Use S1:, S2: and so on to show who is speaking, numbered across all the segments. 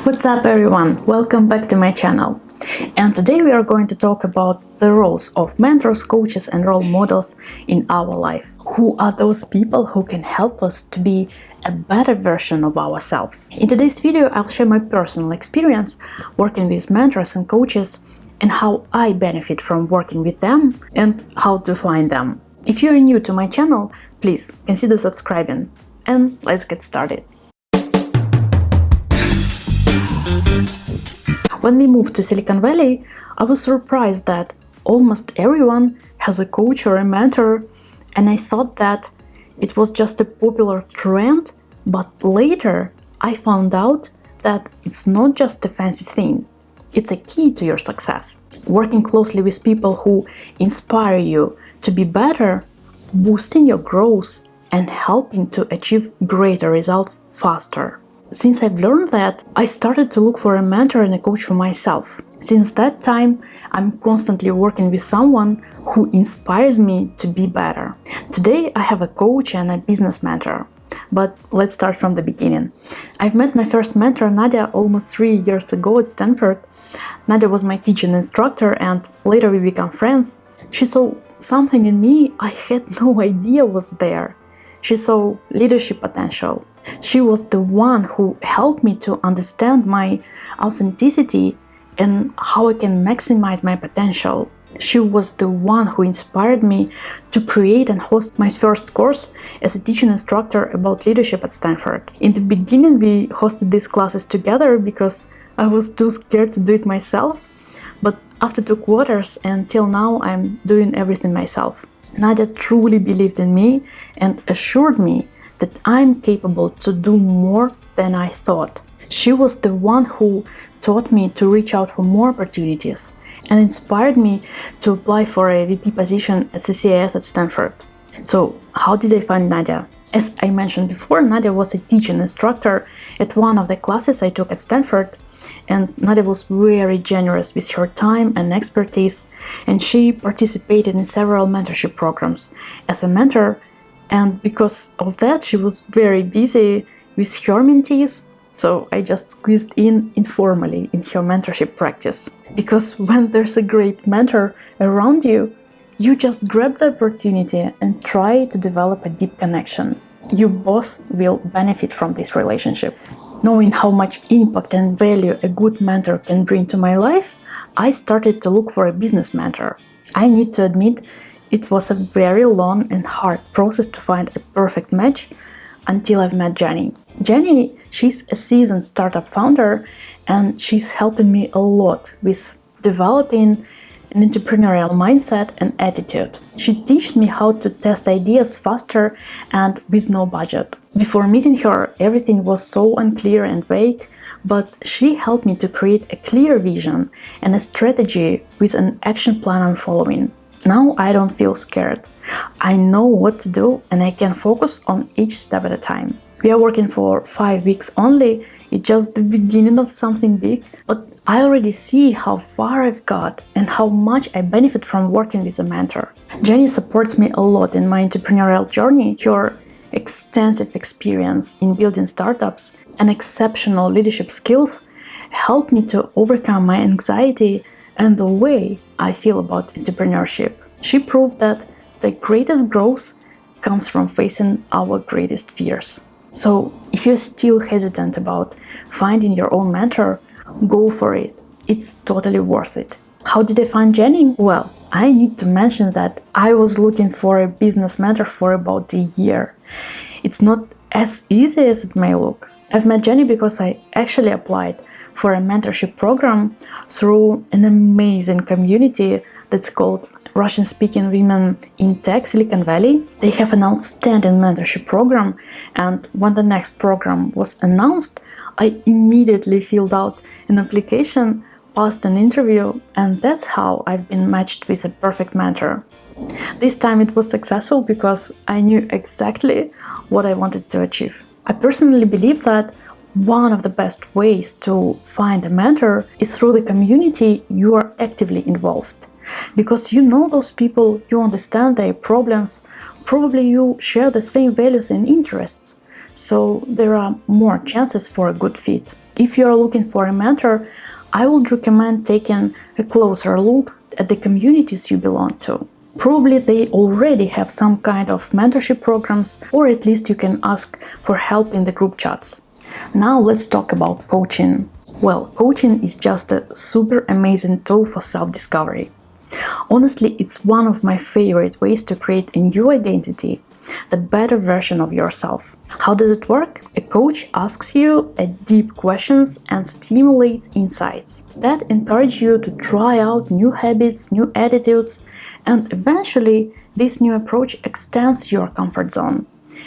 S1: What's up everyone, welcome back to my channel. And today we are going to talk about the roles of mentors, coaches and role models in our life. Who are those people who can help us to be a better version of ourselves? In today's video I'll share my personal experience working with mentors and coaches and how I benefit from working with them and how to find them. If you're new to my channel, please consider subscribing and let's get started. When we moved to Silicon Valley, I was surprised that almost everyone has a coach or a mentor, and I thought that it was just a popular trend, but later I found out that it's not just a fancy thing, it's a key to your success. Working closely with people who inspire you to be better, boosting your growth and helping to achieve greater results faster. Since I've learned that, I started to look for a mentor and a coach for myself. Since that time, I'm constantly working with someone who inspires me to be better. Today, I have a coach and a business mentor. But let's start from the beginning. I've met my first mentor, Nadia, almost 3 years ago at Stanford. Nadia was my teaching instructor and later we became friends. She saw something in me I had no idea was there. She saw leadership potential. She was the one who helped me to understand my authenticity and how I can maximize my potential. She was the one who inspired me to create and host my first course as a teaching instructor about leadership at Stanford. In the beginning, we hosted these classes together because I was too scared to do it myself. But after 2 quarters and till now, I'm doing everything myself. Nadia truly believed in me and assured me that I'm capable to do more than I thought. She was the one who taught me to reach out for more opportunities and inspired me to apply for a VP position at CCIS at Stanford. So how did I find Nadia? As I mentioned before, Nadia was a teaching instructor at one of the classes I took at Stanford, and Nadia was very generous with her time and expertise, and she participated in several mentorship programs as a mentor. And because of that, she was very busy with her mentees, so I just squeezed in informally in her mentorship practice. Because when there's a great mentor around you, you just grab the opportunity and try to develop a deep connection. You both will benefit from this relationship. Knowing how much impact and value a good mentor can bring to my life, I started to look for a business mentor. I need to admit, it was a very long and hard process to find a perfect match until I've met Jenny. Jenny, she's a seasoned startup founder and she's helping me a lot with developing an entrepreneurial mindset and attitude. She teaches me how to test ideas faster and with no budget. Before meeting her, everything was so unclear and vague, but she helped me to create a clear vision and a strategy with an action plan I'm following. Now I don't feel scared. I know what to do and I can focus on each step at a time. We are working for 5 weeks only. It's just the beginning of something big, but I already see how far I've got and how much I benefit from working with a mentor. Jenny supports me a lot in my entrepreneurial journey. Her extensive experience in building startups and exceptional leadership skills help me to overcome my anxiety and the way I feel about entrepreneurship. She proved that the greatest growth comes from facing our greatest fears. So if you're still hesitant about finding your own mentor, go for it. It's totally worth it. How did I find Jenny? Well, I need to mention that I was looking for a business mentor for about a year. It's not as easy as it may look. I've met Jenny because I actually applied for a mentorship program through an amazing community that's called Russian-speaking women in tech Silicon Valley. They have an outstanding mentorship program, and when the next program was announced, I immediately filled out an application, passed an interview, and that's how I've been matched with a perfect mentor. This time it was successful because I knew exactly what I wanted to achieve. I personally believe that one of the best ways to find a mentor is through the community you are actively involved. Because you know those people, you understand their problems, probably you share the same values and interests, so there are more chances for a good fit. If you are looking for a mentor, I would recommend taking a closer look at the communities you belong to. Probably they already have some kind of mentorship programs, or at least you can ask for help in the group chats. Now let's talk about coaching. Well, coaching is just a super amazing tool for self-discovery. Honestly, it's one of my favorite ways to create a new identity, the better version of yourself. How does it work? A coach asks you deep questions and stimulates insights that encourage you to try out new habits, new attitudes, and eventually this new approach extends your comfort zone.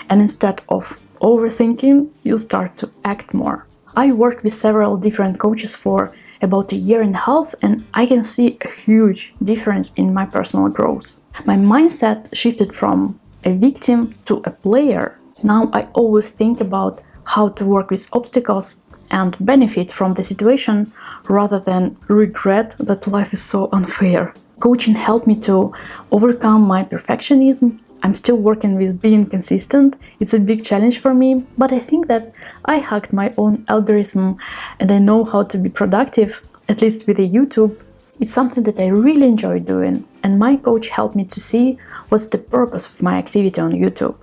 S1: And instead of overthinking, you start to act more. I worked with several different coaches for about a year and a half, and I can see a huge difference in my personal growth. My mindset shifted from a victim to a player. Now I always think about how to work with obstacles and benefit from the situation rather than regret that life is so unfair. Coaching helped me to overcome my perfectionism. I'm still working with being consistent. It's a big challenge for me, but I think that I hacked my own algorithm and I know how to be productive, at least with the YouTube. It's something that I really enjoy doing, and my coach helped me to see what's the purpose of my activity on YouTube.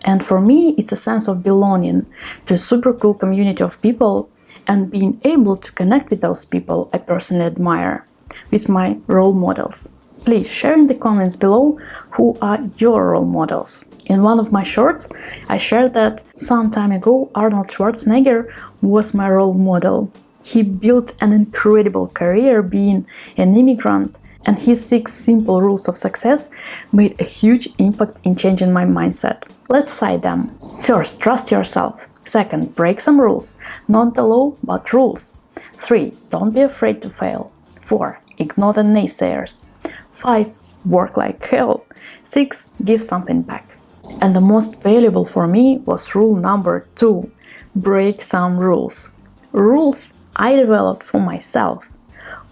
S1: And for me, it's a sense of belonging to a super cool community of people and being able to connect with those people I personally admire, with my role models. Please share in the comments below who are your role models. In one of my shorts, I shared that some time ago Arnold Schwarzenegger was my role model. He built an incredible career being an immigrant, and his 6 simple rules of success made a huge impact in changing my mindset. Let's cite them. First, trust yourself. Second, break some rules. Not the law, but rules. 3. Don't be afraid to fail. 4. Ignore the naysayers. 5. Work like hell. 6. Give something back. And the most valuable for me was rule number 2. Break some rules. Rules I developed for myself.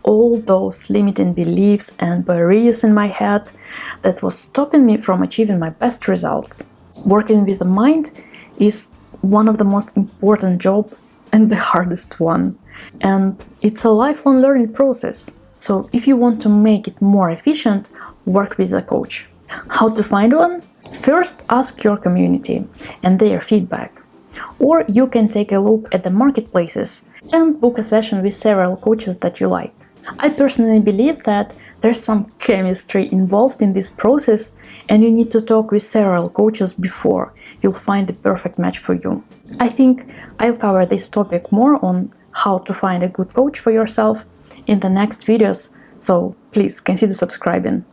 S1: All those limiting beliefs and barriers in my head that was stopping me from achieving my best results. Working with the mind is one of the most important jobs and the hardest one. And it's a lifelong learning process. So if you want to make it more efficient, work with a coach. How to find one? First, ask your community and their feedback. Or you can take a look at the marketplaces and book a session with several coaches that you like. I personally believe that there's some chemistry involved in this process, and you need to talk with several coaches before you'll find the perfect match for you. I think I'll cover this topic more on how to find a good coach for yourself in the next videos, so please consider subscribing.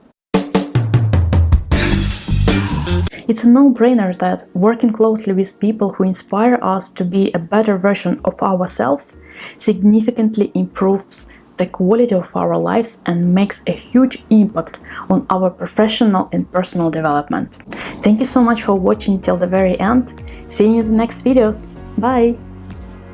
S1: It's a no-brainer that working closely with people who inspire us to be a better version of ourselves significantly improves the quality of our lives and makes a huge impact on our professional and personal development. Thank you so much for watching till the very end. See you in the next videos. Bye!